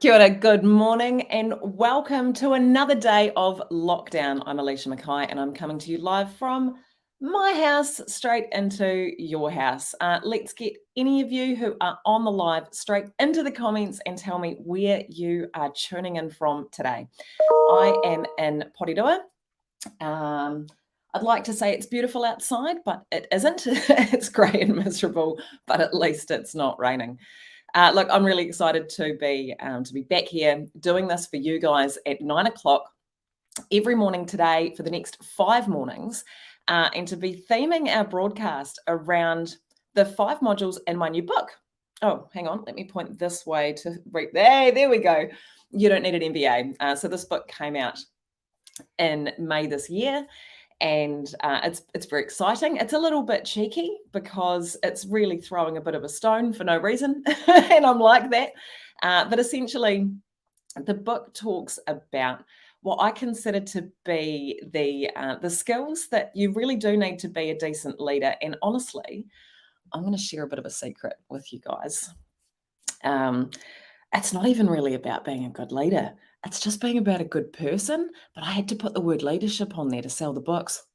Kia ora, good morning and welcome to another day of lockdown. I'm Alicia Mackay and I'm coming to you live from my house straight into your house. Let's get any of you who are on the live straight into the comments and tell me where you are tuning in from today. I am in Porirua. I'd like to say it's beautiful outside, but it isn't. It's grey and miserable, but at least it's not raining. Look, I'm really excited to be back here doing this for you guys at 9 o'clock every morning today for the next 5 mornings, and to be theming our broadcast around the 5 modules in my new book. Oh, hang on, let me point this way to read. There we go. You Don't Need an MBA. So this book came out in May this year. And it's very exciting. It's a little bit cheeky because it's really throwing a bit of a stone for no reason. And I'm like that. But essentially, the book talks about what I consider to be the skills that you really do need to be a decent leader. And honestly, I'm going to share a bit of a secret with you guys. It's not even really about being a good leader. It's just being about a good person, but I had to put the word leadership on there to sell the books.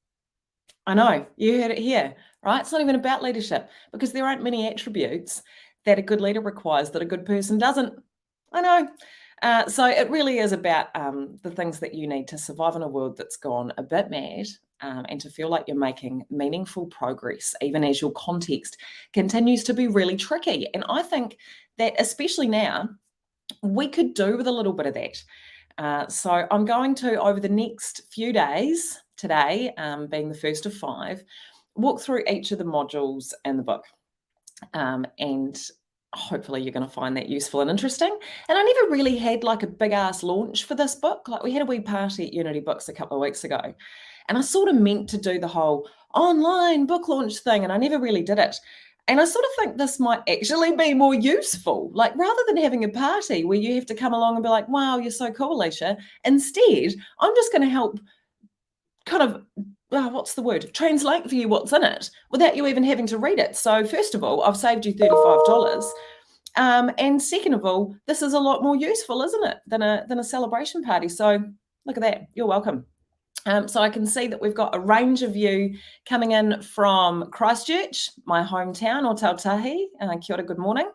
I know, you heard it here, right? It's not even about leadership because there aren't many attributes that a good leader requires that a good person doesn't. I know. So it really is about the things that you need to survive in a world that's gone a bit mad, and to feel like you're making meaningful progress, even as your context continues to be really tricky. And I think that especially now, we could do with a little bit of that. So I'm going to, over the next few days, today being the first of 5, walk through each of the modules in the book. And hopefully you're going to find that useful and interesting. And I never really had like a big ass launch for this book. Like we had a wee party at Unity Books a couple of weeks ago. And I sort of meant to do the whole online book launch thing, and I never really did it. And I sort of think this might actually be more useful. Like rather than having a party where you have to come along and be like, wow, you're so cool, Alicia. Instead, I'm just going to help kind of, what's the word? Translate for you what's in it without you even having to read it. So first of all, I've saved you $35. And second of all, this is a lot more useful, isn't it, than a celebration party. So look at that. You're welcome. So I can see that we've got a range of you coming in from Christchurch, my hometown, or Tautahi. Kia ora, good morning.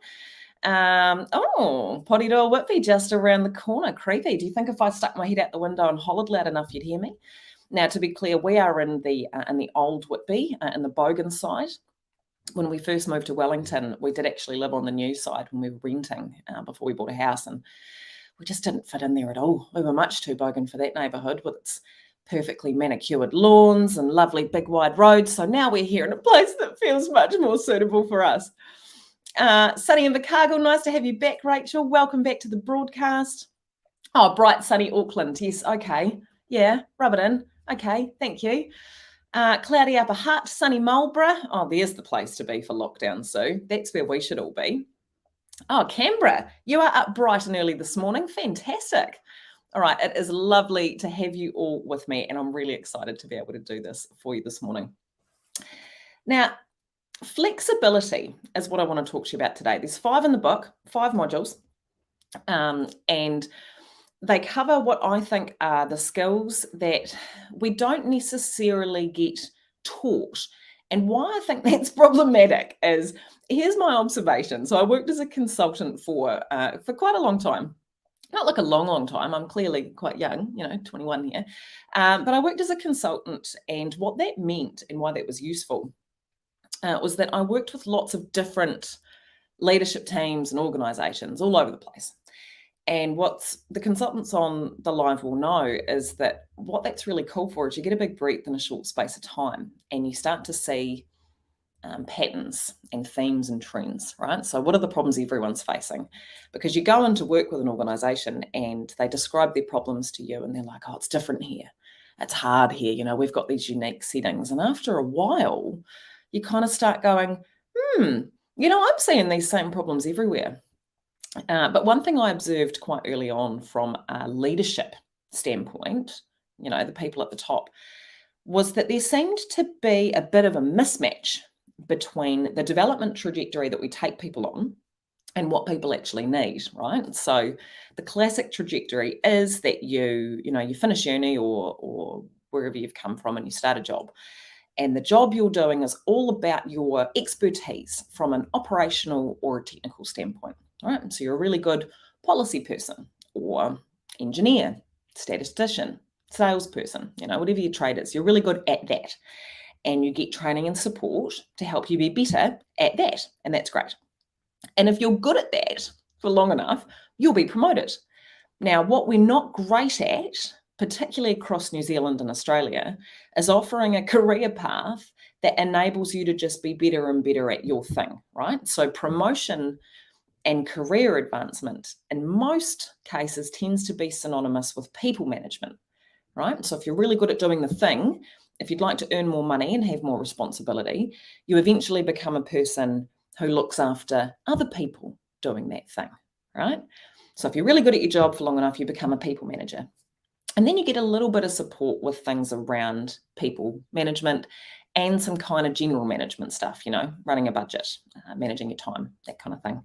Porirua Whitby just around the corner. Creepy. Do you think if I stuck my head out the window and hollered loud enough, you'd hear me? Now, to be clear, we are in the old Whitby, in the Bogan side. When we first moved to Wellington, we did actually live on the new side when we were renting before we bought a house, and we just didn't fit in there at all. We were much too Bogan for that neighbourhood with its perfectly manicured lawns and lovely big wide roads. So now we're here in a place that feels much more suitable for us. Sunny in Invercargill, nice to have you back, Rachel. Welcome back to the broadcast. Oh, bright sunny Auckland. Yes, okay. Yeah, rub it in. Okay, thank you. Cloudy Upper Hutt, sunny Marlborough. Oh, there's the place to be for lockdown, Sue. That's where we should all be. Oh, Canberra, you are up bright and early this morning. Fantastic. All right, it is lovely to have you all with me, and I'm really excited to be able to do this for you this morning. Now, flexibility is what I want to talk to you about today. There's 5 in the book, 5 modules, and they cover what I think are the skills that we don't necessarily get taught. And why I think that's problematic is, here's my observation. So I worked as a consultant for quite a long time. Not like a long time. I'm clearly quite young, 21 here. But I worked as a consultant, and what that meant and why that was useful was that I worked with lots of different leadership teams and organisations all over the place. And what the consultants on the live will know is that what that's really cool for is you get a big breadth in a short space of time, and you start to see patterns and themes and trends, right? So what are the problems everyone's facing? Because you go in to work with an organisation and they describe their problems to you and they're like, oh, it's different here. It's hard here. We've got these unique settings. And after a while, you kind of start going, I'm seeing these same problems everywhere. But one thing I observed quite early on from a leadership standpoint, the people at the top, was that there seemed to be a bit of a mismatch between the development trajectory that we take people on and what people actually need, right? So the classic trajectory is that you finish uni or wherever you've come from and you start a job. And the job you're doing is all about your expertise from an operational or a technical standpoint, right? So you're a really good policy person or engineer, statistician, salesperson, whatever your trade is, you're really good at that. And you get training and support to help you be better at that. And that's great. And if you're good at that for long enough, you'll be promoted. Now, what we're not great at, particularly across New Zealand and Australia, is offering a career path that enables you to just be better and better at your thing, right? So promotion and career advancement in most cases tends to be synonymous with people management, right? So if you're really good at doing the thing, if you'd like to earn more money and have more responsibility, you eventually become a person who looks after other people doing that thing, right? So if you're really good at your job for long enough, you become a people manager. And then you get a little bit of support with things around people management and some kind of general management stuff, running a budget, managing your time, that kind of thing.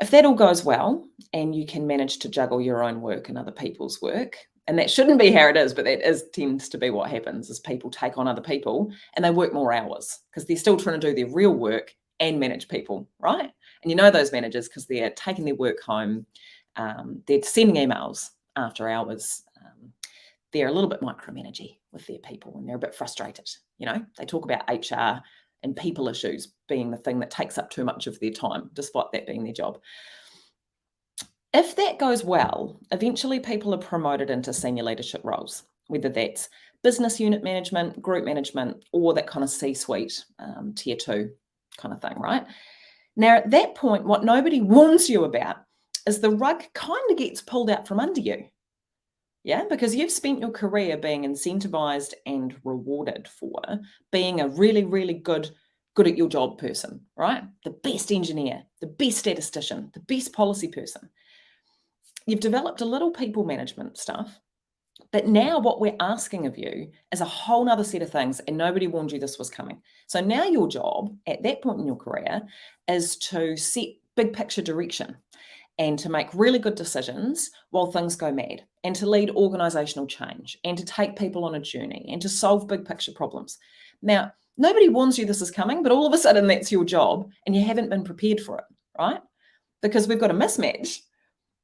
If that all goes well and you can manage to juggle your own work and other people's work, and that shouldn't be how it is, but that tends to be what happens, is people take on other people and they work more hours because they're still trying to do their real work and manage people, right? And those managers because they're taking their work home, they're sending emails after hours, they're a little bit micromanagey with their people and they're a bit frustrated. They talk about HR and people issues being the thing that takes up too much of their time, despite that being their job. If that goes well, eventually people are promoted into senior leadership roles, whether that's business unit management, group management, or that kind of C-suite, tier 2 kind of thing, right? Now, at that point, what nobody warns you about is the rug kind of gets pulled out from under you. Yeah, because you've spent your career being incentivized and rewarded for being a really, really good at your job person, right? The best engineer, the best statistician, the best policy person. You've developed a little people management stuff, but now what we're asking of you is a whole nother set of things, and nobody warned you this was coming. So now your job at that point in your career is to set big picture direction and to make really good decisions while things go mad, and to lead organizational change, and to take people on a journey, and to solve big picture problems. Now, nobody warns you this is coming, but all of a sudden that's your job, and you haven't been prepared for it, right? Because we've got a mismatch.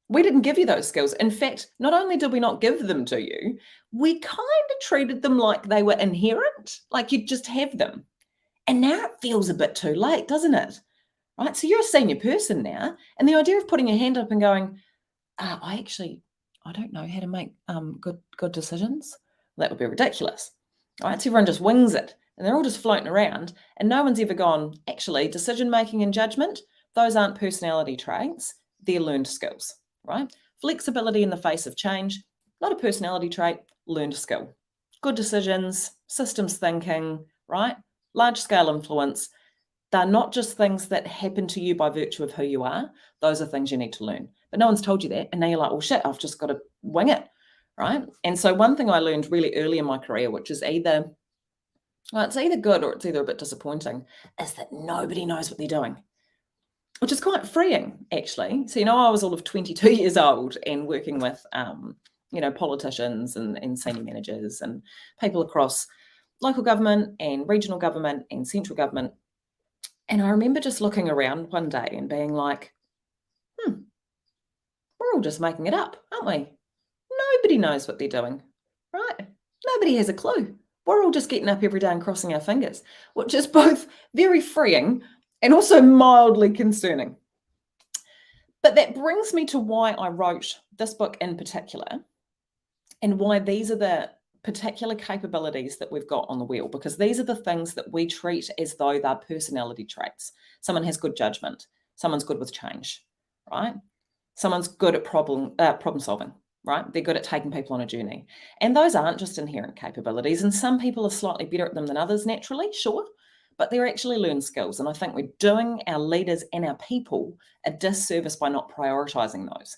We didn't give you those skills. In fact, not only did we not give them to you, we kind of treated them like they were inherent, like you'd just have them. And now it feels a bit too late, doesn't it? Right? So you're a senior person now, and the idea of putting your hand up and going, I don't know how to make good decisions, that would be ridiculous. Right? So everyone just wings it, and they're all just floating around, and no one's ever gone, actually, decision making and judgment, those aren't personality traits, they're learned skills, right? Flexibility in the face of change, not a personality trait, learned skill. Good decisions, systems thinking, right? Large scale influence. They're not just things that happen to you by virtue of who you are. Those are things you need to learn. But no one's told you that. And now you're like, well, shit, I've just got to wing it, right? And so one thing I learned really early in my career, which is it's either good or it's either a bit disappointing, is that nobody knows what they're doing, which is quite freeing, actually. So, I was all of 22 years old and working with, politicians and senior managers and people across local government and regional government and central government. And I remember just looking around one day and being like, we're all just making it up, aren't we? Nobody knows what they're doing, right? Nobody has a clue. We're all just getting up every day and crossing our fingers, which is both very freeing and also mildly concerning. But that brings me to why I wrote this book in particular, and why these are the particular capabilities that we've got on the wheel, because these are the things that we treat as though they're personality traits. Someone has good judgment. Someone's good with change, right? Someone's good at problem solving, right? They're good at taking people on a journey. And those aren't just inherent capabilities. And some people are slightly better at them than others naturally, sure, but they're actually learned skills. And I think we're doing our leaders and our people a disservice by not prioritizing those.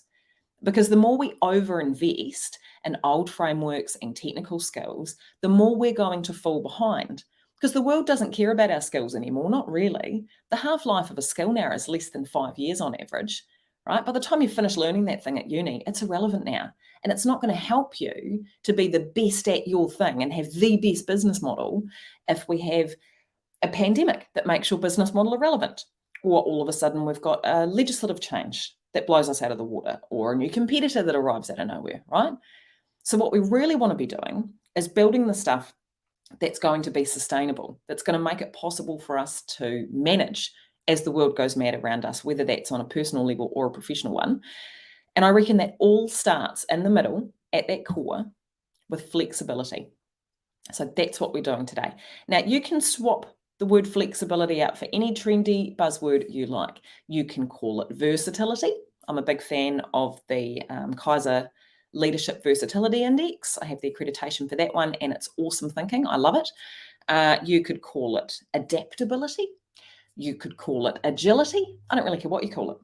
Because the more we overinvest in old frameworks and technical skills, the more we're going to fall behind. because the world doesn't care about our skills anymore, not really. The half-life of a skill now is less than 5 years on average, right? By the time you finish learning that thing at uni, it's irrelevant now. And it's not going to help you to be the best at your thing and have the best business model if we have a pandemic that makes your business model irrelevant, or all of a sudden we've got a legislative change that blows us out of the water, or a new competitor that arrives out of nowhere, right? So what we really want to be doing is building the stuff that's going to be sustainable, that's going to make it possible for us to manage as the world goes mad around us, whether that's on a personal level or a professional one. And I reckon that all starts in the middle, at that core, with flexibility. So that's what we're doing today. Now, you can swap the word flexibility out for any trendy buzzword you like. You can call it versatility. I'm a big fan of the Kaiser Leadership Versatility Index. I have the accreditation for that one, and it's awesome thinking. I love it. You could call it adaptability. You could call it agility. I don't really care what you call it.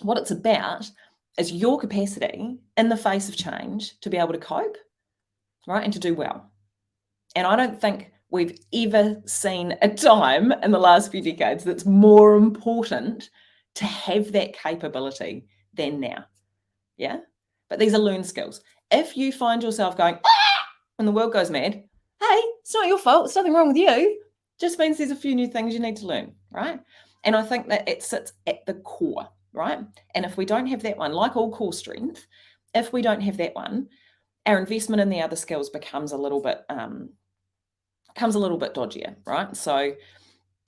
What it's about is your capacity in the face of change to be able to cope, right, and to do well. And I don't think we've ever seen a time in the last few decades that's more important to have that capability than now. Yeah? But these are learned skills. If you find yourself going, when the world goes mad, hey, it's not your fault. There's nothing wrong with you. Just means there's a few new things you need to learn, right? And I think that it sits at the core, right? And if we don't have that one, like all core strength, if we don't have that one, our investment in the other skills becomes a little bit dodgier, right? So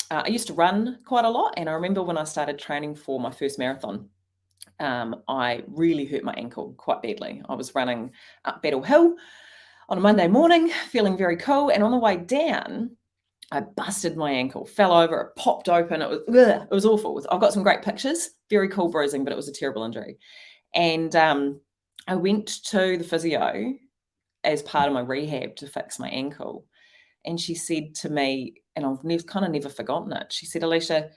I used to run quite a lot, and I remember when I started training for my first marathon, I really hurt my ankle quite badly. I was running up Battle Hill on a Monday morning, feeling very cool, and on the way down, I busted my ankle, fell over, it popped open. It was awful. I've got some great pictures, very cool bruising, but it was a terrible injury. And I went to the physio as part of my rehab to fix my ankle. And she said to me, and I've never forgotten it, she said, Alicia,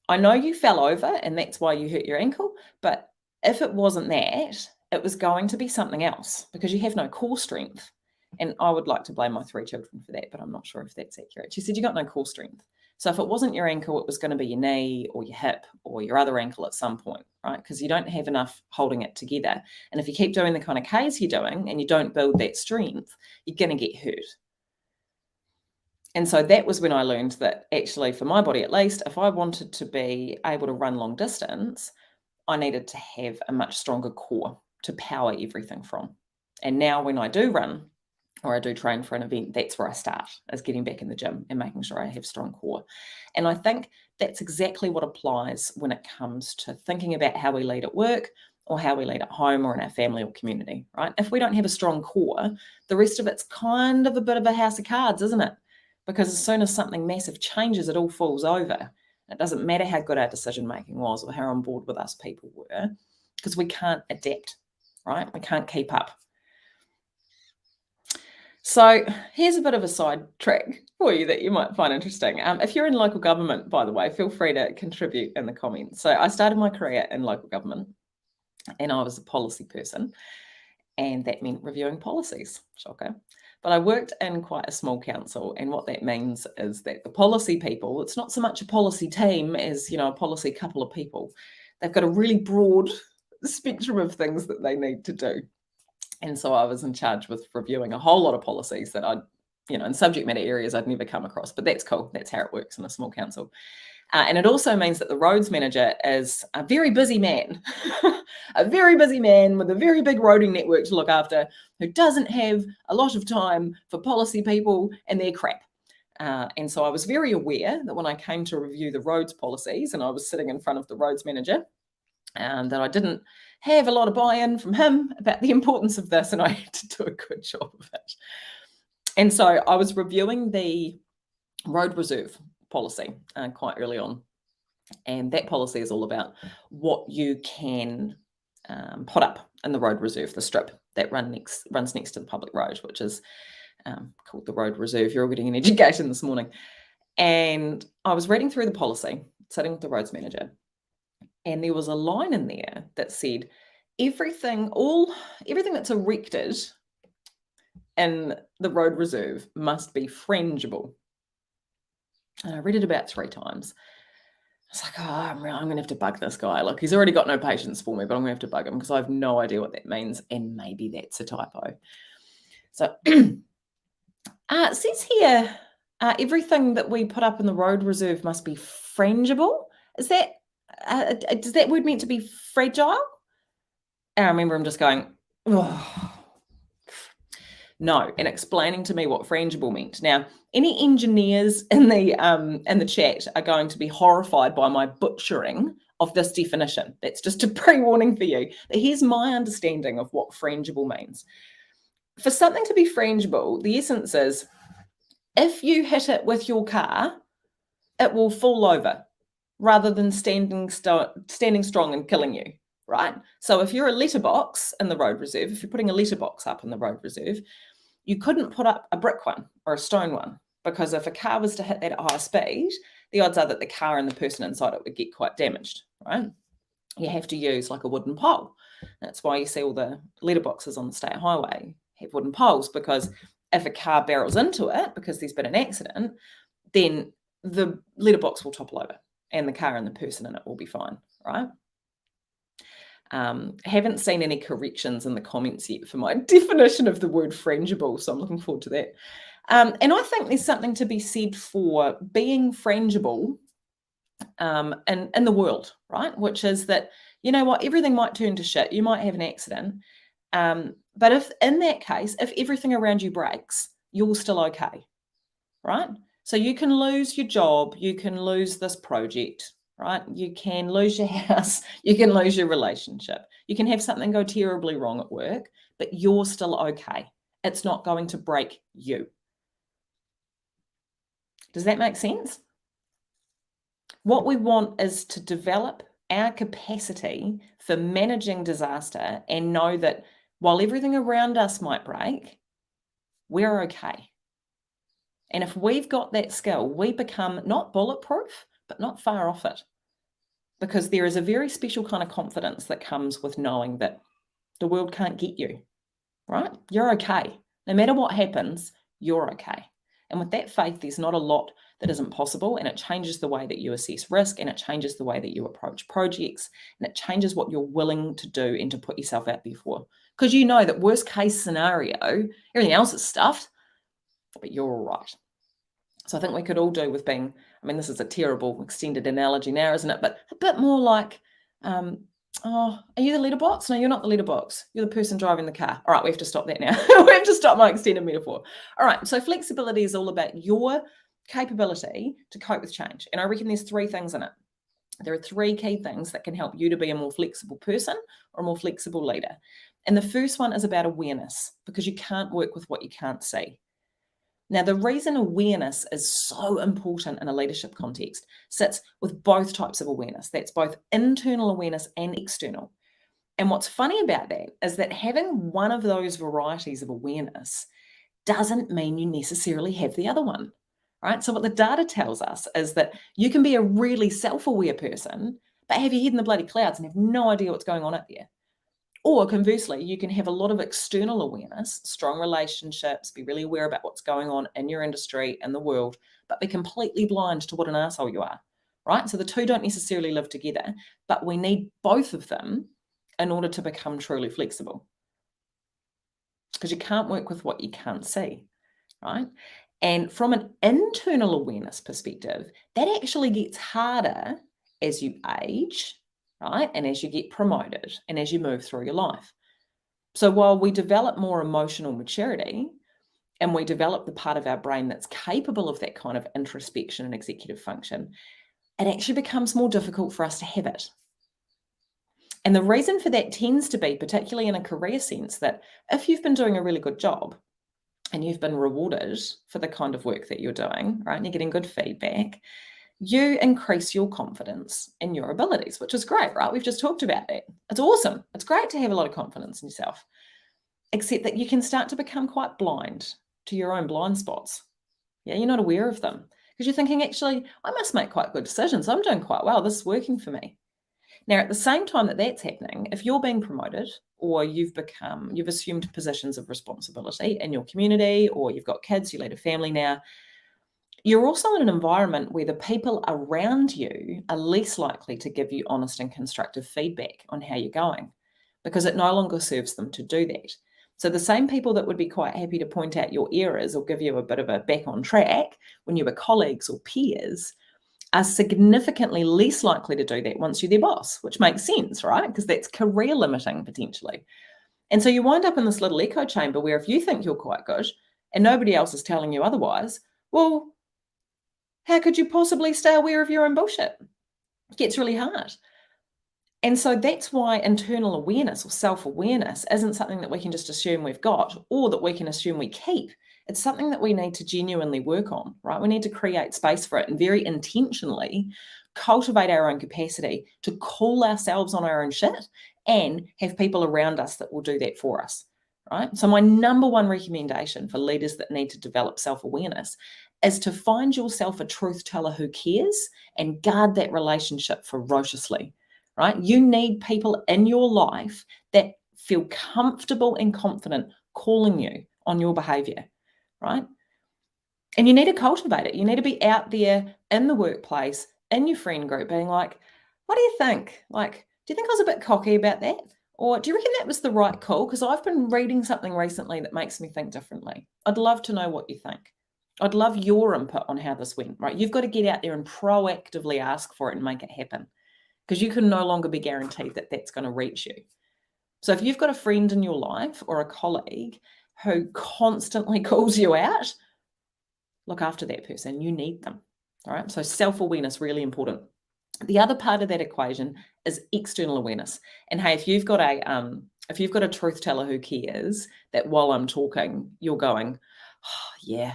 I know you fell over and that's why you hurt your ankle, but if it wasn't that, it was going to be something else because you have no core strength. And I would like to blame my 3 children for that, but I'm not sure if that's accurate. She said, you got no core strength. So if it wasn't your ankle, it was going to be your knee or your hip or your other ankle at some point, right? Because you don't have enough holding it together. And if you keep doing the kind of Ks you're doing and you don't build that strength, you're going to get hurt. And so that was when I learned that actually, for my body at least, if I wanted to be able to run long distance, I needed to have a much stronger core to power everything from. And now when I do run or I do train for an event, that's where I start, is getting back in the gym and making sure I have strong core. And I think that's exactly what applies when it comes to thinking about how we lead at work or how we lead at home or in our family or community, right? If we don't have a strong core, the rest of it's kind of a bit of a house of cards, isn't it? Because as soon as something massive changes, it all falls over. It doesn't matter how good our decision-making was or how on board with us people were, because we can't adapt, right? We can't keep up. So here's a bit of a side track for you that you might find interesting. If you're in local government, by the way, feel free to contribute in the comments. So I started my career in local government and I was a policy person, and that meant reviewing policies. Shocker. But I worked in quite a small council, and what that means is that the policy people, it's not so much a policy team as, a policy couple of people. They've got a really broad spectrum of things that they need to do. And so I was in charge with reviewing a whole lot of policies that I'd, in subject matter areas I'd never come across, but that's cool. That's how it works in a small council. And it also means that the roads manager is a very busy man, a very busy man with a very big roading network to look after, who doesn't have a lot of time for policy people and their crap. And so I was very aware that when I came to review the roads policies and I was sitting in front of the roads manager, that I didn't have a lot of buy-in from him about the importance of this, and I had to do a good job of it. And so I was reviewing the road reserve policy quite early on. And that policy is all about what you can put up in the road reserve, the strip that runs next to the public road, which is called the road reserve. You're all getting an education this morning. And I was reading through the policy, sitting with the roads manager, and there was a line in there that said, everything that's erected in the road reserve must be frangible. And I read it about 3 times. I was like, oh, I'm going to have to bug this guy. Look, he's already got no patience for me, but I'm going to have to bug him because I have no idea what that means. And maybe that's a typo. So it says here, everything that we put up in the road reserve must be frangible. Is that, does that word mean to be fragile? And I remember him just going, oh. No, and explaining to me what frangible meant. Now, any engineers in the chat are going to be horrified by my butchering of this definition. That's just a pre-warning for you. But here's my understanding of what frangible means. For something to be frangible, the essence is if you hit it with your car, it will fall over rather than standing strong and killing you, right? So if you're a letterbox in the road reserve, if you're putting a letterbox up in the road reserve, you couldn't put up a brick one or a stone one, because if a car was to hit that at high speed, the odds are that the car and the person inside it would get quite damaged, right? You have to use like a wooden pole. That's why you see all the letterboxes on the state highway have wooden poles, because if a car barrels into it because there's been an accident, then the letterbox will topple over and the car and the person in it will be fine, right? Haven't seen any corrections in the comments yet for my definition of the word frangible, so I'm looking forward to that. And I think there's something to be said for being frangible in the world, right? Which is that, you know what, everything might turn to shit. You might have an accident. But if in that case, if everything around you breaks, you're still okay, right? So you can lose your job, you can lose this project, right? You can lose your house, you can lose your relationship. You can have something go terribly wrong at work, but you're still okay. It's not going to break you. Does that make sense? What we want is to develop our capacity for managing disaster and know that while everything around us might break, we're okay. And if we've got that skill, we become not bulletproof, but not far off it. Because there is a very special kind of confidence that comes with knowing that the world can't get you, right? You're okay. No matter what happens, you're okay. And with that faith, there's not a lot that isn't possible, and it changes the way that you assess risk, and it changes the way that you approach projects, and it changes what you're willing to do and to put yourself out there for. Because you know that worst case scenario, everything else is stuffed, but you're all right. So I think we could all do with being, I mean, this is a terrible extended analogy now, isn't it? But a bit more like, oh, are you the letterbox? No, you're not the letterbox. You're the person driving the car. All right, we have to stop that now. We have to stop my extended metaphor. All right, so flexibility is all about your capability to cope with change. And I reckon there's 3 things in it. There are 3 key things that can help you to be a more flexible person or a more flexible leader. And the first one is about awareness, because you can't work with what you can't see. Now, the reason awareness is so important in a leadership context sits with both types of awareness. That's both internal awareness and external. And what's funny about that is that having one of those varieties of awareness doesn't mean you necessarily have the other one, right? So what the data tells us is that you can be a really self-aware person, but have your head in the bloody clouds and have no idea what's going on out there. Or conversely, you can have a lot of external awareness, strong relationships, be really aware about what's going on in your industry and the world, but be completely blind to what an asshole you are, right? So the 2 don't necessarily live together, but we need both of them in order to become truly flexible. Because you can't work with what you can't see, right? And from an internal awareness perspective, that actually gets harder as you age, right? And as you get promoted and as you move through your life. So while we develop more emotional maturity and we develop the part of our brain that's capable of that kind of introspection and executive function, it actually becomes more difficult for us to have it. And the reason for that tends to be, particularly in a career sense, that if you've been doing a really good job and you've been rewarded for the kind of work that you're doing, right, and you're getting good feedback, you increase your confidence in your abilities, which is great, right? We've just talked about that. It's awesome. It's great to have a lot of confidence in yourself, except that you can start to become quite blind to your own blind spots. Yeah, you're not aware of them because you're thinking, actually, I must make quite good decisions. I'm doing quite well. This is working for me. Now, at the same time that that's happening, if you're being promoted or you've assumed positions of responsibility in your community, or you've got kids, you lead a family now, You're also in an environment where the people around you are less likely to give you honest and constructive feedback on how you're going, because it no longer serves them to do that. So the same people that would be quite happy to point out your errors or give you a bit of a back on track when you were colleagues or peers are significantly less likely to do that once you're their boss, which makes sense, right? Because that's career limiting potentially. And so you wind up in this little echo chamber where if you think you're quite good and nobody else is telling you otherwise, well, how could you possibly stay aware of your own bullshit? It gets really hard. And so that's why internal awareness or self-awareness isn't something that we can just assume we've got or that we can assume we keep. It's something that we need to genuinely work on, right? We need to create space for it and very intentionally cultivate our own capacity to call ourselves on our own shit and have people around us that will do that for us, right? So my number one recommendation for leaders that need to develop self-awareness is to find yourself a truth teller who cares and guard that relationship ferociously, right? You need people in your life that feel comfortable and confident calling you on your behavior, right? And you need to cultivate it. You need to be out there in the workplace, in your friend group, being like, what do you think? Like, do you think I was a bit cocky about that? Or do you reckon that was the right call? Because I've been reading something recently that makes me think differently. I'd love to know what you think. I'd love your input on how this went, right? You've got to get out there and proactively ask for it and make it happen, because you can no longer be guaranteed that that's going to reach you. So if you've got a friend in your life or a colleague who constantly calls you out, look after that person. You need them. All right. So self-awareness, really important. The other part of that equation is external awareness. And hey, if you've got a truth teller who cares that while I'm talking, you're going, oh, yeah,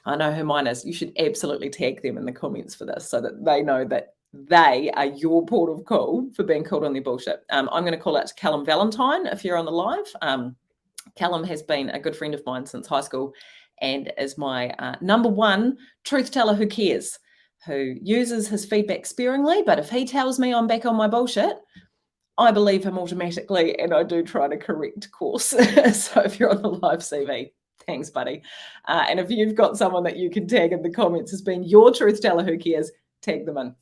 I know who mine is. You should absolutely tag them in the comments for this so that they know that they are your port of call for being called on their bullshit. I'm going to call out to Callum Valentine if you're on the live. Callum has been a good friend of mine since high school and is my number one truth teller who cares, who uses his feedback sparingly, but if he tells me I'm back on my bullshit, I believe him automatically and I do try to correct course. So if you're on the live CV, thanks, buddy. And if you've got someone that you can tag in the comments as being your truth teller who cares, tag them in.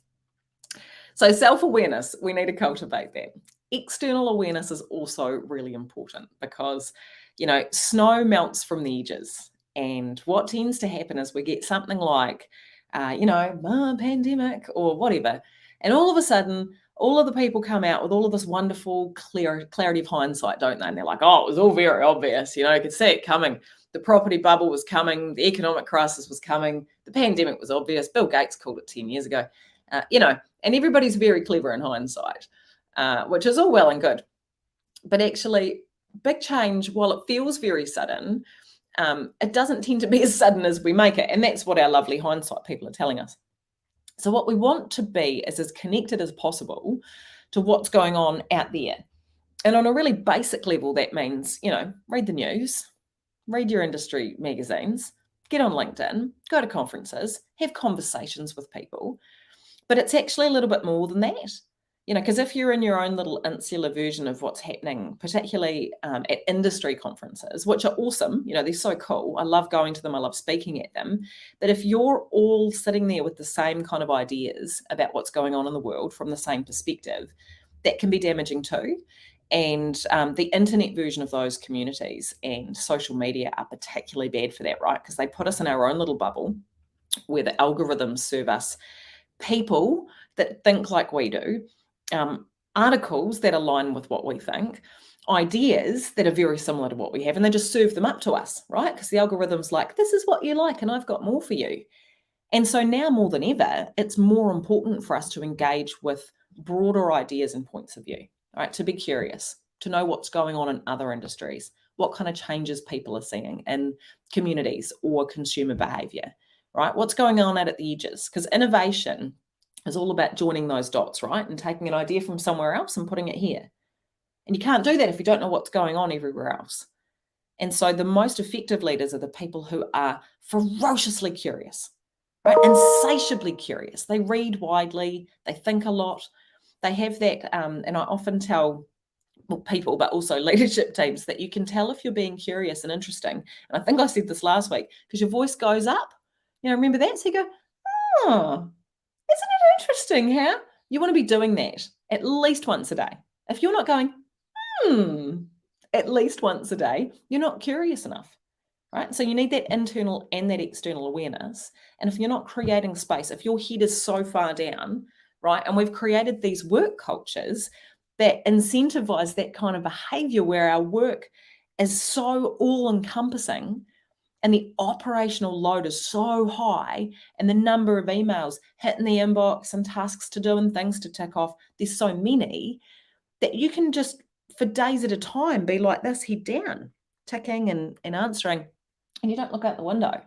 So self-awareness, we need to cultivate that. External awareness is also really important because, snow melts from the edges. And what tends to happen is we get something like, pandemic or whatever. And all of a sudden, all of the people come out with all of this wonderful clarity of hindsight, don't they? And they're like, oh, it was all very obvious. You could see it coming. The property bubble was coming. The economic crisis was coming. The pandemic was obvious. Bill Gates called it 10 years ago. And everybody's very clever in hindsight, which is all well and good. But actually, big change, while it feels very sudden, it doesn't tend to be as sudden as we make it. And that's what our lovely hindsight people are telling us. So what we want to be is as connected as possible to what's going on out there. And on a really basic level, that means, read the news, read your industry magazines, get on LinkedIn, go to conferences, have conversations with people. But it's actually a little bit more than that, because if you're in your own little insular version of what's happening, particularly at industry conferences, which are awesome, they're so cool. I love going to them. I love speaking at them. But if you're all sitting there with the same kind of ideas about what's going on in the world from the same perspective, that can be damaging too. And the internet version of those communities and social media are particularly bad for that, right? Because they put us in our own little bubble where the algorithms serve us people that think like we do, articles that align with what we think, ideas that are very similar to what we have, and they just serve them up to us, right? Because the algorithm's like, this is what you like, and I've got more for you. And so now more than ever, it's more important for us to engage with broader ideas and points of view, right? To be curious, to know what's going on in other industries, what kind of changes people are seeing in communities or consumer behavior, right? What's going on out at the edges? Because innovation is all about joining those dots, right? And taking an idea from somewhere else and putting it here. And you can't do that if you don't know what's going on everywhere else. And so the most effective leaders are the people who are ferociously curious, right? Insatiably curious. They read widely, they think a lot, they have that, and I often tell people, but also leadership teams, that you can tell if you're being curious and interesting. And I think I said this last week, because your voice goes up. remember that? So you go, oh, isn't it interesting how you want to be doing that at least once a day? If you're not going, at least once a day, you're not curious enough, right? So you need that internal and that external awareness. And if you're not creating space, if your head is so far down, right? And we've created these work cultures that incentivize that kind of behavior where our work is so all-encompassing and the operational load is so high and the number of emails hitting the inbox and tasks to do and things to tick off, there's so many that you can just, for days at a time, be like this, head down, ticking and answering, and you don't look out the window,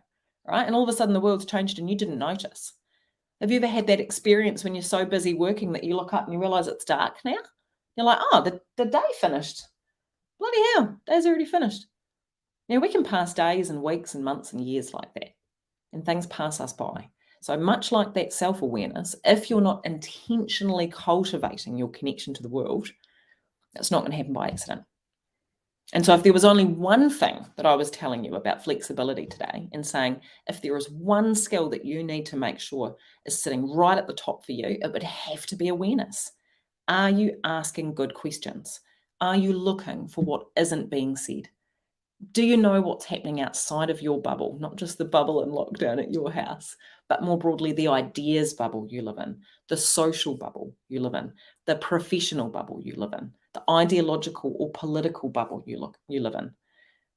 right? And all of a sudden the world's changed and you didn't notice. Have you ever had that experience when you're so busy working that you look up and you realize it's dark now? You're like, oh, the day finished. Bloody hell, day's already finished. Now, we can pass days and weeks and months and years like that, and things pass us by. So much like that self-awareness, if you're not intentionally cultivating your connection to the world, it's not going to happen by accident. And so if there was only one thing that I was telling you about flexibility today and saying, if there is one skill that you need to make sure is sitting right at the top for you, it would have to be awareness. Are you asking good questions? Are you looking for what isn't being said? Do you know what's happening outside of your bubble, not just the bubble in lockdown at your house, but more broadly, the ideas bubble you live in, the social bubble you live in, the professional bubble you live in, the ideological or political bubble you live in,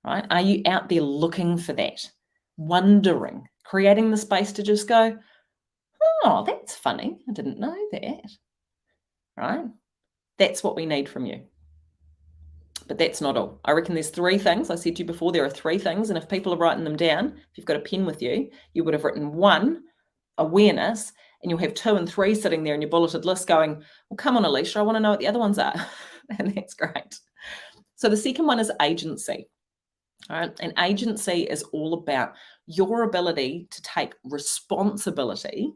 right? Are you out there looking for that, wondering, creating the space to just go, oh, that's funny. I didn't know that, right? That's what we need from you. But that's not all. I reckon there's 3 things. I said to you before, there are 3 things. And if people are writing them down, if you've got a pen with you, you would have written 1, awareness, and you'll have 2 and 3 sitting there in your bulleted list going, well, come on, Alicia, I want to know what the other ones are. And that's great. So the second one is agency. All right. And agency is all about your ability to take responsibility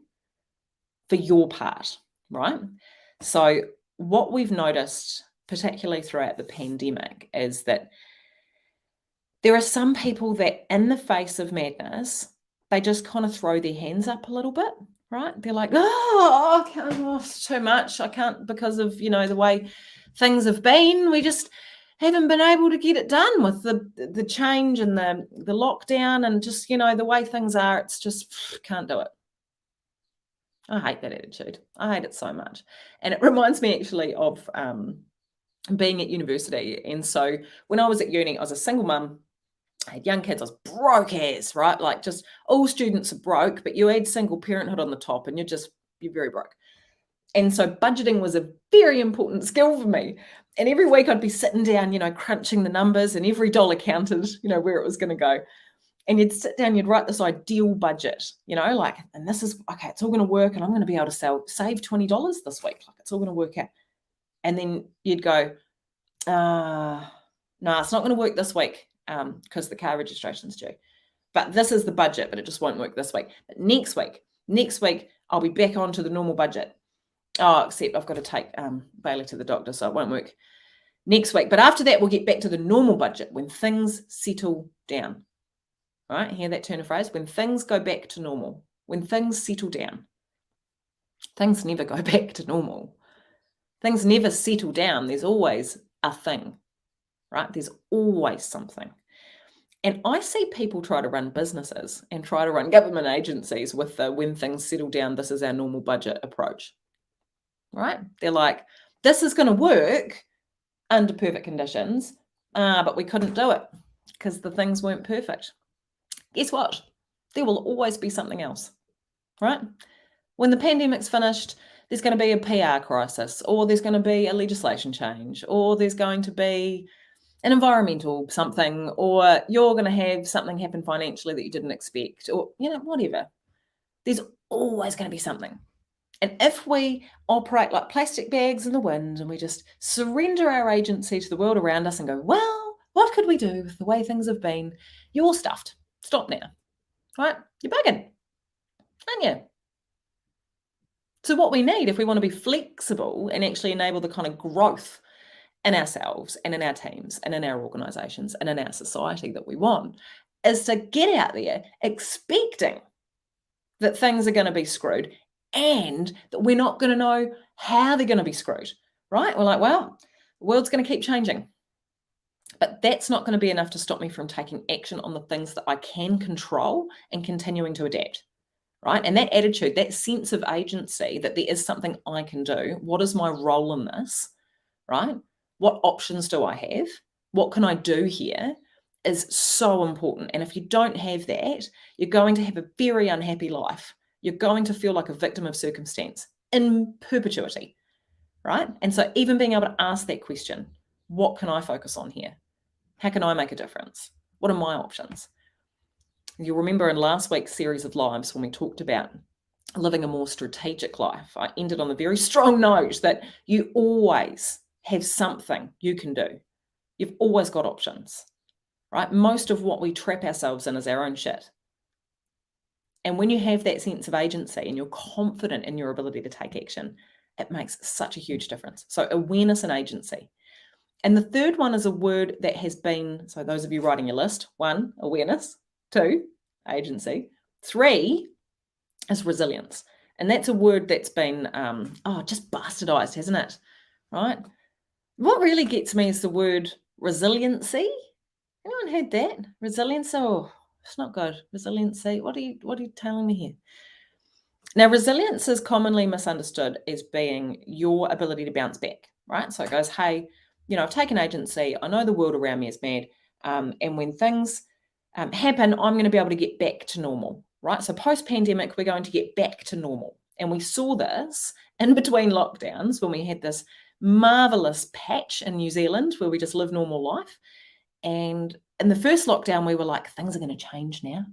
for your part, right? So what we've noticed, particularly throughout the pandemic, is that there are some people that in the face of madness, they just kind of throw their hands up a little bit, right? They're like, oh, I can't, oh, it's too much. I can't, because of, the way things have been, we just haven't been able to get it done with the change and the lockdown and just, the way things are, it's just, can't do it. I hate that attitude. I hate it so much. And it reminds me actually of being at university. And so when I was at uni, I was a single mum. I had young kids. I was broke as, right? Like just all students are broke, but you add single parenthood on the top and you're very broke. And so budgeting was a very important skill for me. And every week I'd be sitting down, crunching the numbers, and every dollar counted, where it was going to go. And you'd sit down, you'd write this ideal budget, and this is, okay, it's all going to work, and I'm going to be able to save $20 this week. Like, it's all going to work out. And then you'd go, no, it's not going to work this week because the car registration's due. But this is the budget, but it just won't work this week. But next week, I'll be back onto the normal budget. Oh, except I've got to take Bailey to the doctor, so it won't work next week. But after that, we'll get back to the normal budget when things settle down. All right, hear that turn of phrase? When things go back to normal, when things settle down. Things never go back to normal. Things never settle down. There's always a thing, right? There's always something. And I see people try to run businesses and try to run government agencies with the when things settle down, this is our normal budget approach, right? They're like, this is going to work under perfect conditions, but we couldn't do it because the things weren't perfect. Guess what? There will always be something else, right? When the pandemic's finished, there's going to be a PR crisis, or there's going to be a legislation change, or there's going to be an environmental something, or you're going to have something happen financially that you didn't expect, or, whatever. There's always going to be something. And if we operate like plastic bags in the wind and we just surrender our agency to the world around us and go, well, what could we do with the way things have been? You're stuffed. Stop now, right? You're bugging, aren't you? So what we need, if we want to be flexible and actually enable the kind of growth in ourselves and in our teams and in our organizations and in our society that we want, is to get out there expecting that things are going to be screwed and that we're not going to know how they're going to be screwed, right? We're like, well, the world's going to keep changing. But that's not going to be enough to stop me from taking action on the things that I can control and continuing to adapt, right? And that attitude, that sense of agency that there is something I can do. What is my role in this, right? What options do I have? What can I do here is so important. And if you don't have that, you're going to have a very unhappy life. You're going to feel like a victim of circumstance in perpetuity, right? And so even being able to ask that question, what can I focus on here? How can I make a difference? What are my options? You'll remember in last week's series of lives when we talked about living a more strategic life, I ended on a very strong note that you always have something you can do. You've always got options, right? Most of what we trap ourselves in is our own shit. And when you have that sense of agency and you're confident in your ability to take action, it makes such a huge difference. So awareness and agency. And the third one is a word that has been, so those of you writing your list, 1, awareness, 2, agency, 3 is resilience. And that's a word that's been, just bastardized, hasn't it? Right? What really gets me is the word resiliency. Anyone heard that? Resilience? Oh, it's not good. Resiliency. What are you telling me here? Now, resilience is commonly misunderstood as being your ability to bounce back, right? So it goes, hey, I've taken agency. I know the world around me is mad. And when things happen, I'm going to be able to get back to normal, right? So post-pandemic, we're going to get back to normal. And we saw this in between lockdowns when we had this marvelous patch in New Zealand where we just live normal life. And in the first lockdown, we were like, things are going to change now.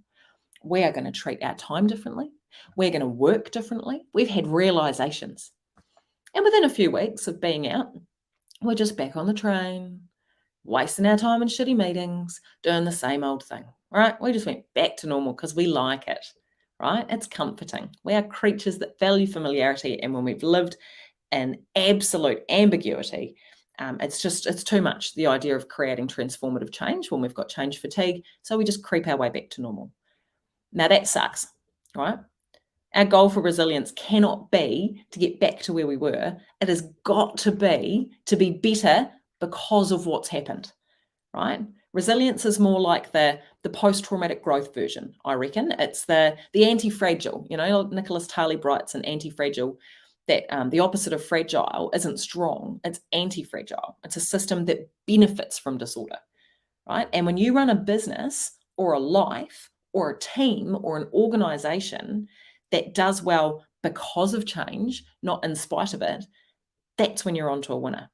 We are going to treat our time differently. We're going to work differently. We've had realizations. And within a few weeks of being out, we're just back on the train, wasting our time in shitty meetings, doing the same old thing, right? We just went back to normal because we like it, right? It's comforting. We are creatures that value familiarity. And when we've lived in absolute ambiguity, it's too much, the idea of creating transformative change when we've got change fatigue. So we just creep our way back to normal. Now that sucks, right? Our goal for resilience cannot be to get back to where we were. It has got to be better because of what's happened, right? Resilience is more like the post-traumatic growth version, I reckon. It's the anti-fragile. Nicholas Taleb writes in Anti-Fragile that the opposite of fragile isn't strong, it's anti-fragile. It's a system that benefits from disorder, right? And when you run a business or a life or a team or an organization that does well because of change, not in spite of it, that's when you're onto a winner,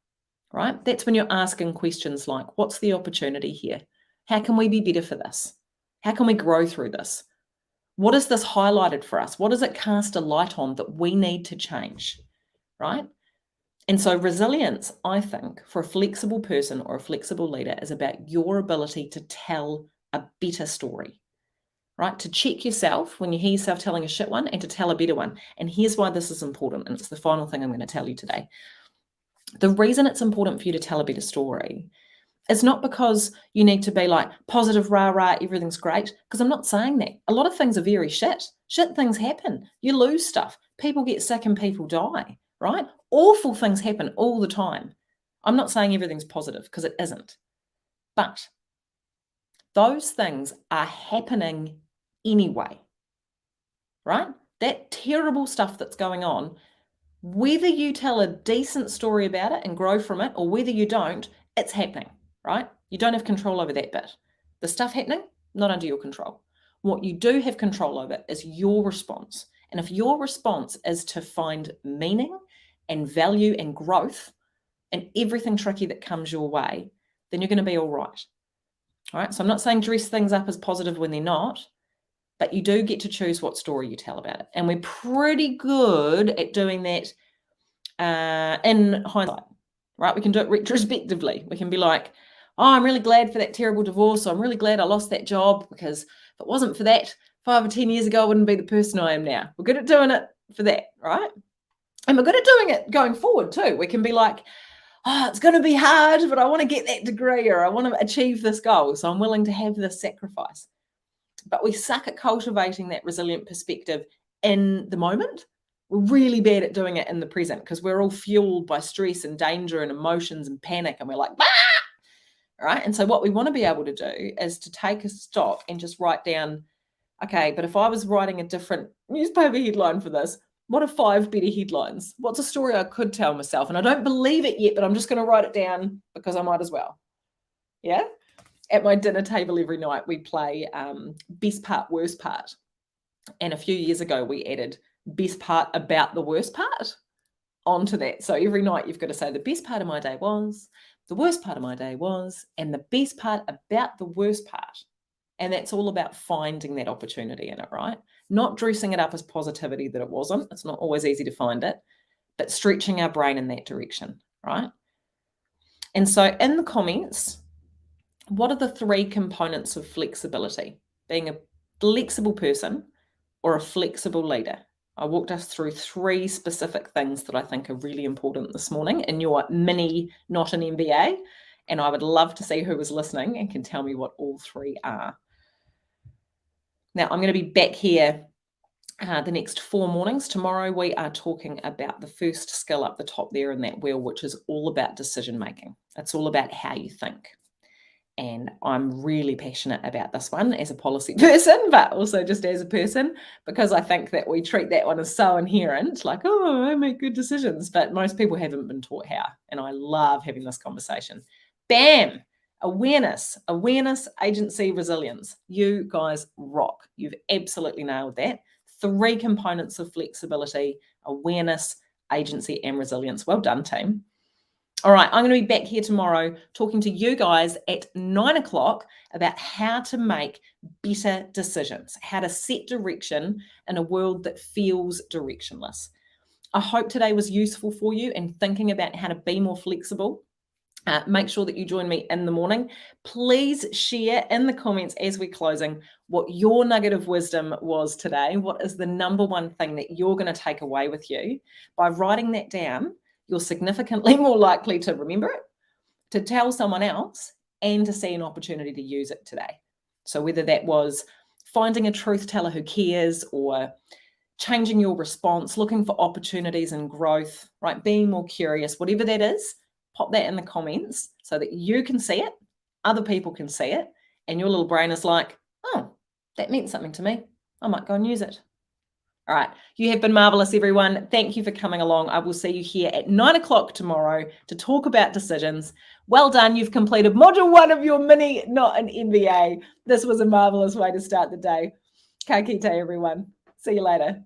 right? That's when you're asking questions like, what's the opportunity here? How can we be better for this? How can we grow through this? What is this highlighted for us? What does it cast a light on that we need to change, right? And so resilience, I think, for a flexible person or a flexible leader is about your ability to tell a better story, right? To check yourself when you hear yourself telling a shit one and to tell a better one. And here's why this is important. And it's the final thing I'm going to tell you today. The reason it's important for you to tell a better story is not because you need to be like positive, rah, rah, everything's great. Because I'm not saying that. A lot of things are very shit. Shit things happen. You lose stuff. People get sick and people die, right? Awful things happen all the time. I'm not saying everything's positive because it isn't. But those things are happening anyway, right? That terrible stuff that's going on, whether you tell a decent story about it and grow from it or whether you don't, it's happening, right? You don't have control over that bit. The stuff happening, not under your control. What you do have control over is your response. And if your response is to find meaning and value and growth in everything tricky that comes your way, then you're going to be all right. All right. So I'm not saying dress things up as positive when they're not, but you do get to choose what story you tell about it. And we're pretty good at doing that in hindsight, right? We can do it retrospectively. We can be like, oh, I'm really glad for that terrible divorce. I'm really glad I lost that job because if it wasn't for that 5 or 10 years ago, I wouldn't be the person I am now. We're good at doing it for that, right? And we're good at doing it going forward too. We can be like, oh, it's going to be hard, but I want to get that degree or I want to achieve this goal. So I'm willing to have this sacrifice. But we suck at cultivating that resilient perspective in the moment. We're really bad at doing it in the present because we're all fueled by stress and danger and emotions and panic, and we're like, bah! Right? And so what we want to be able to do is to take a stock and just write down, okay, but if I was writing a different newspaper headline for this, what are 5 better headlines? What's a story I could tell myself? And I don't believe it yet, but I'm just going to write it down because I might as well. Yeah? At my dinner table every night, we play best part, worst part. And a few years ago, we added best part about the worst part onto that. So every night you've got to say the best part of my day was, the worst part of my day was, and the best part about the worst part. And that's all about finding that opportunity in it, right? Not dressing it up as positivity that it wasn't. It's not always easy to find it, but stretching our brain in that direction, right? And so in the comments, what are the 3 components of flexibility? Being a flexible person or a flexible leader? I walked us through 3 specific things that I think are really important this morning in your mini Not an MBA. And I would love to see who was listening and can tell me what all 3 are. Now, I'm going to be back here the next 4 mornings. Tomorrow, we are talking about the first skill up the top there in that wheel, which is all about decision making. It's all about how you think. And I'm really passionate about this one as a policy person, but also just as a person, because I think that we treat that one as so inherent, like, oh, I make good decisions, but most people haven't been taught how. And I love having this conversation. Bam! Awareness, agency, resilience. You guys rock. You've absolutely nailed that. 3 components of flexibility: awareness, agency, and resilience. Well done, team. All right, I'm going to be back here tomorrow talking to you guys at 9 o'clock about how to make better decisions, how to set direction in a world that feels directionless. I hope today was useful for you in thinking about how to be more flexible. Make sure that you join me in the morning. Please share in the comments as we're closing what your nugget of wisdom was today. What is the number one thing that you're going to take away with you? By writing that down, you're significantly more likely to remember it, to tell someone else, and to see an opportunity to use it today. So whether that was finding a truth teller who cares, or changing your response, looking for opportunities and growth, right? Being more curious, whatever that is, pop that in the comments so that you can see it, other people can see it, and your little brain is like, oh, that meant something to me. I might go and use it. All right. You have been marvelous, everyone. Thank you for coming along. I will see you here at 9 o'clock tomorrow to talk about decisions. Well done. You've completed module 1 of your mini Not an MBA. This was a marvelous way to start the day. Ka kite, everyone. See you later.